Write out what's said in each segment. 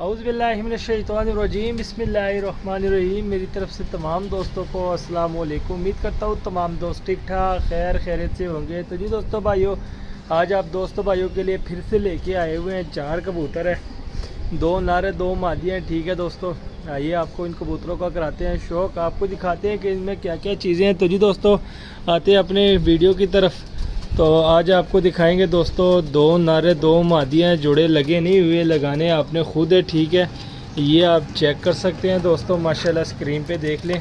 औज़ुबिल्लाहिमिनश्शैतानिर्रजीम बिस्मिल्लाहिर्रहमानिर्रहीम। मेरी तरफ से तमाम दोस्तों को अस्सलाम वालेकुम। उम्मीद करता हूँ तमाम दोस्त ठीक ठाक खैरियत से होंगे। तो जी दोस्तों भाइयों, आज आप दोस्तों भाइयों के लिए फिर से लेके आए हुए हैं 4 कबूतर है, 2 नर है 2 मादी हैं। ठीक है दोस्तों, आइए आपको इन कबूतरों का कराते हैं शौक, आपको दिखाते हैं कि इनमें क्या क्या चीज़ें हैं। तो जी दोस्तों आते हैं अपने वीडियो की तरफ। तो आज आपको दिखाएंगे दोस्तों 2 नर 2 मादी हैं, जोड़े लगे नहीं हुए, लगाने आपने खुद है। ठीक है, ये आप चेक कर सकते हैं दोस्तों, माशाल्लाह स्क्रीन पे देख लें।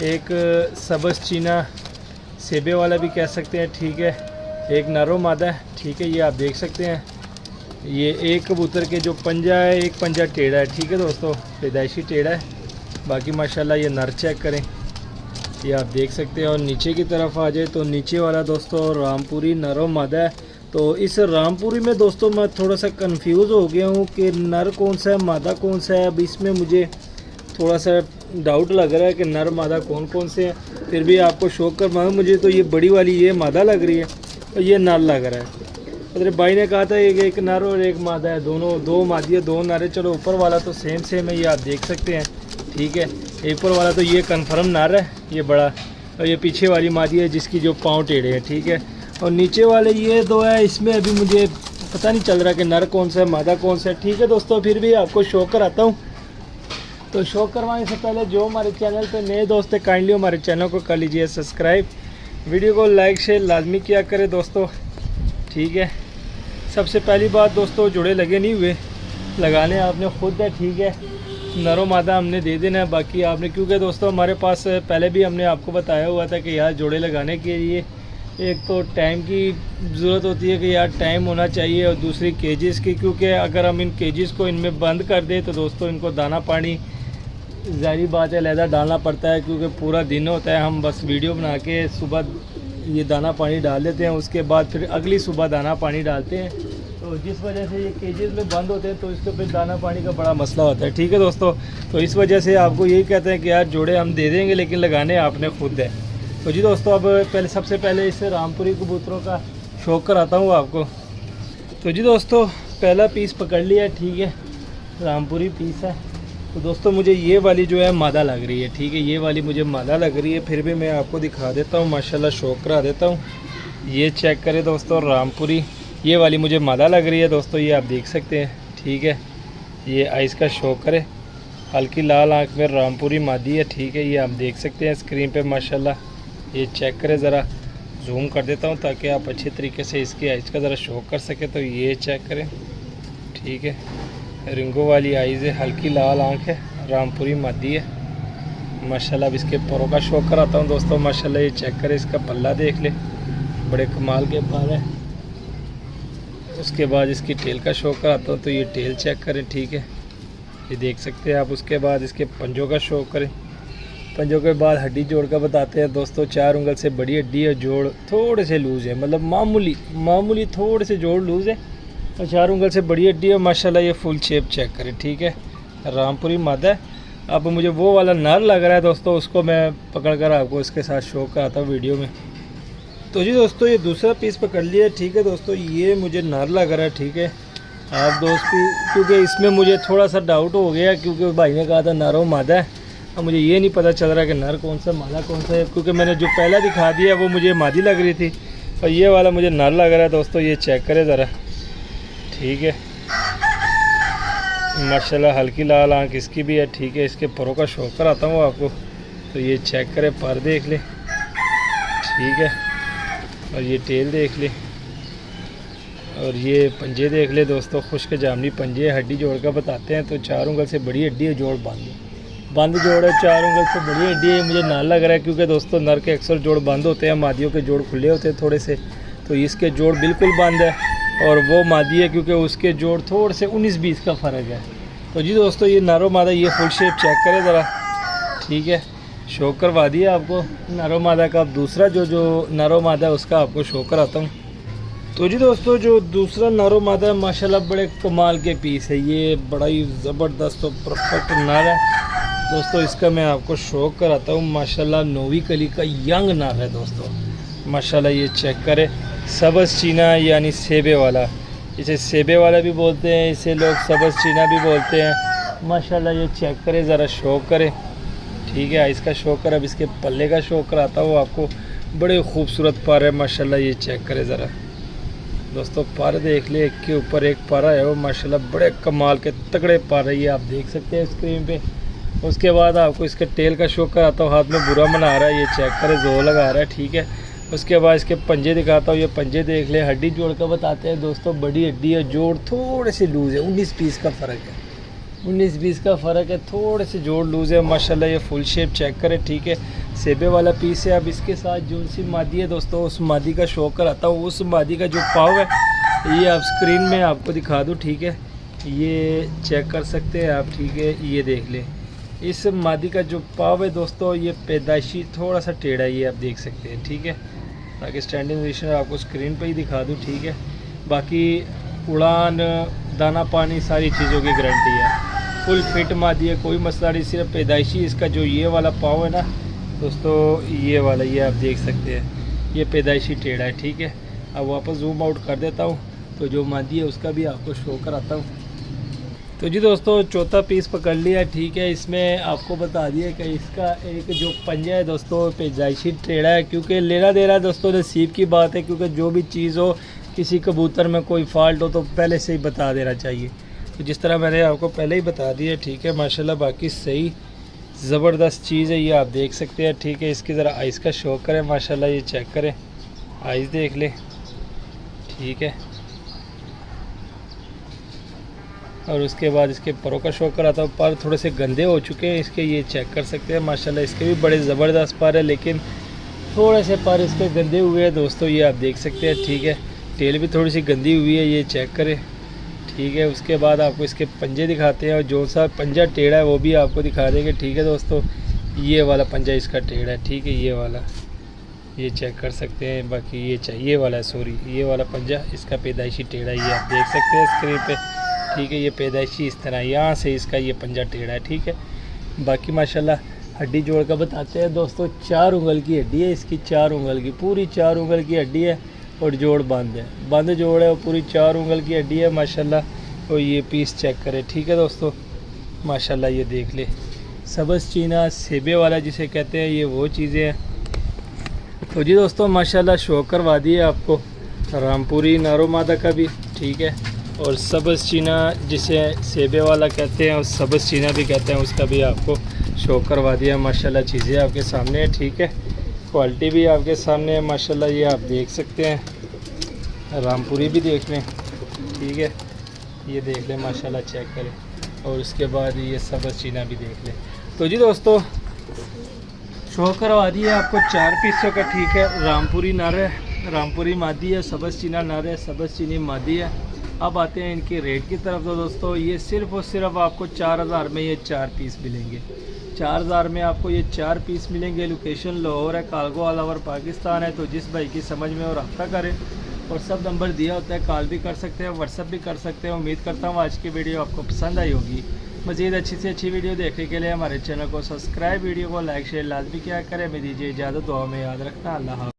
एक सब्ज़ चीना सेबे वाला भी कह सकते हैं। ठीक है, एक नरो मादा है। ठीक है, ये आप देख सकते हैं। ये एक कबूतर के जो पंजा है, एक पंजा टेढ़ा है। ठीक है दोस्तों, पैदाइशी टेढ़ा है, बाकी माशाल्लाह ये नर चेक करें, ये आप देख सकते हैं। और नीचे की तरफ आ जाए तो नीचे वाला दोस्तों रामपुरी नरो मादा है। तो इस रामपुरी में दोस्तों मैं थोड़ा सा कंफ्यूज हो गया हूँ कि नर कौन सा है मादा कौन सा है। अब इसमें मुझे थोड़ा सा डाउट लग रहा है कि नर मादा कौन कौन से हैं। फिर भी आपको शौक कर मांगा, मुझे तो ये बड़ी वाली ये मादा लग रही है और ये नर लग रहा है। मेरे भाई ने कहा था एक नर और एक मादा है, दोनों 2 मादी है 2 नर है। चलो ऊपर वाला तो सेम है, ये आप देख सकते हैं। ठीक है, ऊपर वाला तो ये कन्फर्म नर है, ये बड़ा, और ये पीछे वाली मादी है जिसकी जो पाँव टेढ़े हैं। ठीक है, और नीचे वाले ये 2 है, इसमें अभी मुझे पता नहीं चल रहा कि नर कौन सा है मादा कौन सा है। ठीक है दोस्तों, फिर भी आपको शौक कराता हूँ। तो शौक करवाने से पहले जो हमारे चैनल पे नए दोस्त हैं, काइंडली हमारे चैनल को कर लीजिए सब्सक्राइब, वीडियो को लाइक शेयर लाजमी किया करें दोस्तों। ठीक है, सबसे पहली बात दोस्तों, जोड़े लगे नहीं हुए, लगाने आपने खुद है। ठीक है, नरो मादा हमने दे देना है, बाकी आपने, क्योंकि दोस्तों हमारे पास पहले भी हमने आपको बताया हुआ था कि यार जोड़े लगाने के लिए एक तो टाइम की ज़रूरत होती है कि यार टाइम होना चाहिए, और दूसरी केजेस की, क्योंकि अगर हम इन केजेस को इनमें बंद कर दें तो दोस्तों इनको दाना पानी ज़ाहिर बात है अलहदा डालना पड़ता है, क्योंकि पूरा दिन होता है। हम बस वीडियो बना के सुबह ये दाना पानी डाल देते हैं, उसके बाद फिर अगली सुबह दाना पानी डालते हैं। तो जिस वजह से ये केजेस में बंद होते हैं तो इसके फिर दाना पानी का बड़ा मसला होता है। ठीक है दोस्तों, तो इस वजह से आपको यही कहते हैं कि यार जोड़े हम दे देंगे लेकिन लगाने आपने खुद है। तो जी दोस्तों, अब सबसे पहले इस रामपुरी कबूतरों का शौक कराता हूँ आपको। तो जी दोस्तों पहला पीस पकड़ लिया। ठीक है, रामपुरी पीस है। तो दोस्तों मुझे ये वाली जो है मादा लग रही है। ठीक है, ये वाली मुझे मादा लग रही है, फिर भी मैं आपको दिखा देता हूँ, माशाल्लाह शौक करा देता हूँ। ये चेक करें दोस्तों, रामपुरी ये वाली मुझे मादा लग रही है दोस्तों, ये आप देख सकते हैं। ठीक है, ये आइस का शौक करे, हल्की लाल आँख में रामपुरी मादी है। ठीक है, ये आप देख सकते हैं स्क्रीन पे माशाल्लाह। ये चेक करें, ज़रा जूम कर देता हूँ ताकि आप अच्छे तरीके से इसकी आइस का ज़रा शौक कर सकें। तो ये चेक करें। ठीक है, रिंगो वाली आइज़ है, हल्की लाल आँख है, रामपुरी मादी है माशाल्लाह। अब इसके परों का शौक कराता हूँ दोस्तों, माशाल्लाह। ये चेक करें, इसका पल्ला देख ले, बड़े कमाल के बाल है। उसके बाद इसकी टेल का शौक कराता हूँ, तो ये टेल चेक करें। ठीक है, ये देख सकते हैं आप। उसके बाद इसके पंजों का शौक करें, पंजों के बाद हड्डी जोड़ का बताते हैं दोस्तों। 4 उंगल से बड़ी हड्डी है, जोड़ थोड़े से लूज़ है, मतलब मामूली थोड़े से जोड़ लूज़ है, और 4 उंगल से बड़ी हड्डी है माशाल्लाह। ये फुल शेप चेक करें। ठीक है, रामपुरी मादा है। अब मुझे वो वाला नर लग रहा है दोस्तों, उसको मैं पकड़ कर आपको इसके साथ शौक कराता हूँ वीडियो में। तो जी दोस्तों ये दूसरा पीस पकड़ लिया। ठीक है दोस्तों, ये मुझे नर लग रहा है। ठीक है, आप क्योंकि इसमें मुझे थोड़ा सा डाउट हो गया, क्योंकि भाई ने कहा था नर और मादा है। अब मुझे ये नहीं पता चल रहा कि नर कौन सा मादा कौन सा है, क्योंकि मैंने जो पहला दिखा दिया वो मुझे मादी लग रही थी, और ये वाला मुझे नर लग रहा है दोस्तों। ये चेक करें ज़रा। ठीक है, माशाल्लाह हल्की लाल आँख इसकी भी है। ठीक है, इसके परों का शौक कराता हूँ आपको। तो ये चेक करें, पर देख ले। ठीक है, और ये टेल देख ले, और ये पंजे देख ले दोस्तों, खुश्क जामनी पंजे, हड्डी जोड़ का बताते हैं। तो 4 उंगल से बड़ी हड्डी है, जोड़ बंद जोड़ है, 4 उंगल से बड़ी हड्डी है। मुझे नर लग रहा है, क्योंकि दोस्तों नर के अक्सर जोड़ बंद होते हैं, मादियों के जोड़ खुले होते हैं थोड़े से। तो इसके जोड़ बिल्कुल बंद है, और वो मादी है क्योंकि उसके जोड़ थोड़े से 19-20 का फ़र्क है। तो जी दोस्तों ये नारो मादा, ये फुल शेप चेक करें ज़रा। ठीक है, शौक करवा दिया आपको नारो मादा का। अब दूसरा जो नारो मादा है उसका आपको शौक कराता हूँ। तो जी दोस्तों जो दूसरा नारो मादा है माशाल्लाह बड़े कमाल के पीस है, ये बड़ा ही ज़बरदस्त और परफेक्ट नर है दोस्तों। इसका मैं आपको शौक कराता हूँ माशाल्लाह। नोवी कली का यंग नर है दोस्तों माशाल्लाह। ये चेक करें, सब्ज़ चीना यानी सेबे वाला, इसे सेबे वाला भी बोलते हैं, इसे लोग सब्ज़ चीना भी बोलते हैं। माशाल्लाह ये चेक करें ज़रा, शो करें, ठीक है। इसका शो कर, अब इसके पल्ले का शो कराता हूँ आपको। बड़े खूबसूरत पारा है माशाल्लाह, ये चेक करें ज़रा दोस्तों। पारा देख ले, एक के ऊपर एक पारा है वो माशाल्लाह, बड़े कमाल के तगड़े पारे ये आप देख सकते हैं स्क्रीन पे। उसके बाद आपको इसके टेल का शो कराता हूँ, हाथ में बुरा मना रहा है, ये चेक करें, जोर लगा रहा है, ठीक है। उसके बाद इसके पंजे दिखाता हूँ, ये पंजे देख ले। हड्डी जोड़ का बताते हैं दोस्तों, बड़ी हड्डी है, जोड़ थोड़े से लूज़ है, 19 पीस का फ़र्क है, 19-20 का फ़र्क है, थोड़े से जोड़ लूज़ है माशाल्लाह। ये फुल शेप चेक करें, ठीक है। सेबे वाला पीस है। अब इसके साथ जो सी मादी है दोस्तों, उस मादी का शो कराता हूँ। उस मादी का जो पाव है ये आप स्क्रीन में आपको दिखा दूँ, ठीक है। ये चेक कर सकते हैं आप, ठीक है। ये देख लें, इस मादी का जो पाव है दोस्तों, ये पैदाइशी थोड़ा सा टेढ़ा है, ये आप देख सकते हैं, ठीक है। ताकि स्टैंडिंग पोजीशन आपको स्क्रीन पर ही दिखा दूँ, ठीक है। बाकी उड़ान, दाना पानी, सारी चीज़ों की गारंटी है, फुल फिट मादी है, कोई मसला नहीं। सिर्फ पैदाइशी इसका जो ये वाला पाव है ना दोस्तों, ये वाला, ये आप देख सकते हैं, ये पैदाइशी टेढ़ा है, ठीक है। अब वापस जूम आउट कर देता हूँ, तो जो मादी है उसका भी आपको शो कराता हूँ। तो जी दोस्तों, चौथा पीस पकड़ लिया, ठीक है। इसमें आपको बता दिया कि इसका एक जो पंजा है दोस्तों, पैदाइशी टेढ़ा है, क्योंकि लेना देना दोस्तों नसीब की बात है। क्योंकि जो भी चीज़ हो, किसी कबूतर में कोई फॉल्ट हो तो पहले से ही बता देना चाहिए। तो जिस तरह मैंने आपको पहले ही बता दिया, ठीक है। माशाल्लाह बाकी सही ज़बरदस्त चीज़ है, ये आप देख सकते हैं, ठीक है। इसकी ज़रा आइस का शो करें माशाल्लाह, ये चेक करें, आइस देख लें, ठीक है। और उसके बाद इसके परों का शो कराता हूँ। पर थोड़े से गंदे हो चुके हैं इसके, ये चेक कर सकते हैं माशाल्लाह। इसके भी बड़े ज़बरदस्त पर है, लेकिन थोड़े से पर इसके गंदे हुए हैं दोस्तों, ये आप देख सकते हैं, ठीक है। टेल भी थोड़ी सी गंदी हुई है, ये चेक करें, ठीक है। उसके बाद आपको इसके पंजे दिखाते हैं, और जो सा पंजा टेढ़ा है वो भी आपको दिखा देंगे, ठीक है दोस्तों। ये वाला पंजा इसका टेढ़ा है, ठीक है, ये वाला, ये चेक कर सकते हैं। बाकी ये चाहिए वाला है, सॉरी, ये वाला पंजा इसका पैदाइशी टेढ़ा है, ये आप देख सकते हैं स्क्रीन पे, ठीक है। ये पैदाइशी इस तरह यहाँ से इसका ये पंजा टेढ़ा है, ठीक है। बाकी माशाल्लाह हड्डी जोड़ का बताते हैं दोस्तों, 4 उंगल की हड्डी है इसकी, 4 उंगल की, पूरी 4 उंगल की हड्डी है। और जोड़ बंद है, बंद जोड़ है, और पूरी 4 उंगल की हड्डी है माशाल्लाह। और ये पीस चेक करें, ठीक है दोस्तों, माशाल्लाह। ये देख ले, सब्ज़ चीना, सेबे वाला जिसे कहते हैं, ये वो चीज़ें हैं। तो जी दोस्तों माशाल्लाह शो करवा दिए आपको रामपुरी नारो मादा का भी, ठीक है। और सब्ज़ चीना जिसे सेबे वाला कहते हैं और सब्ज़ चीना भी कहते हैं, उसका भी आपको शो करवा दिया माशाल्लाह। चीज़ें आपके सामने है, ठीक है। क्वालिटी भी आपके सामने है माशाल्लाह, ये आप देख सकते हैं। रामपुरी भी देख लें, ठीक है, ये देख लें माशाल्लाह, चेक करें। और उसके बाद ये सब्ज़ चीना भी देख लें। तो जी दोस्तों शो करवा दिए आपको 4 पीसों का, ठीक है। रामपुरी नर है, रामपुरी मादी है, सब्ज़ चीना नर है, सब्ज़ चीनी मादी है। अब आते हैं इनके रेट की तरफ। तो दोस्तों ये सिर्फ़ और सिर्फ आपको 4000 में ये 4 पीस मिलेंगे, 4000 में आपको ये 4 पीस मिलेंगे। लोकेशन लाहौर है, कार्गो ऑल ओवर पाकिस्तान है। तो जिस भाई की समझ में और रब्ता करें, और सब नंबर दिया होता है, कॉल भी कर सकते हैं, व्हाट्सअप भी कर सकते हैं। उम्मीद करता हूँ आज की वीडियो आपको पसंद आई होगी। मज़ीद अच्छी से अच्छी वीडियो देखने के लिए हमारे चैनल को सब्सक्राइब, वीडियो को लाइक शेयर लाजमी किया करें। मैं दीजिए इजाज़त, दुआ में याद रखना, अल्लाह।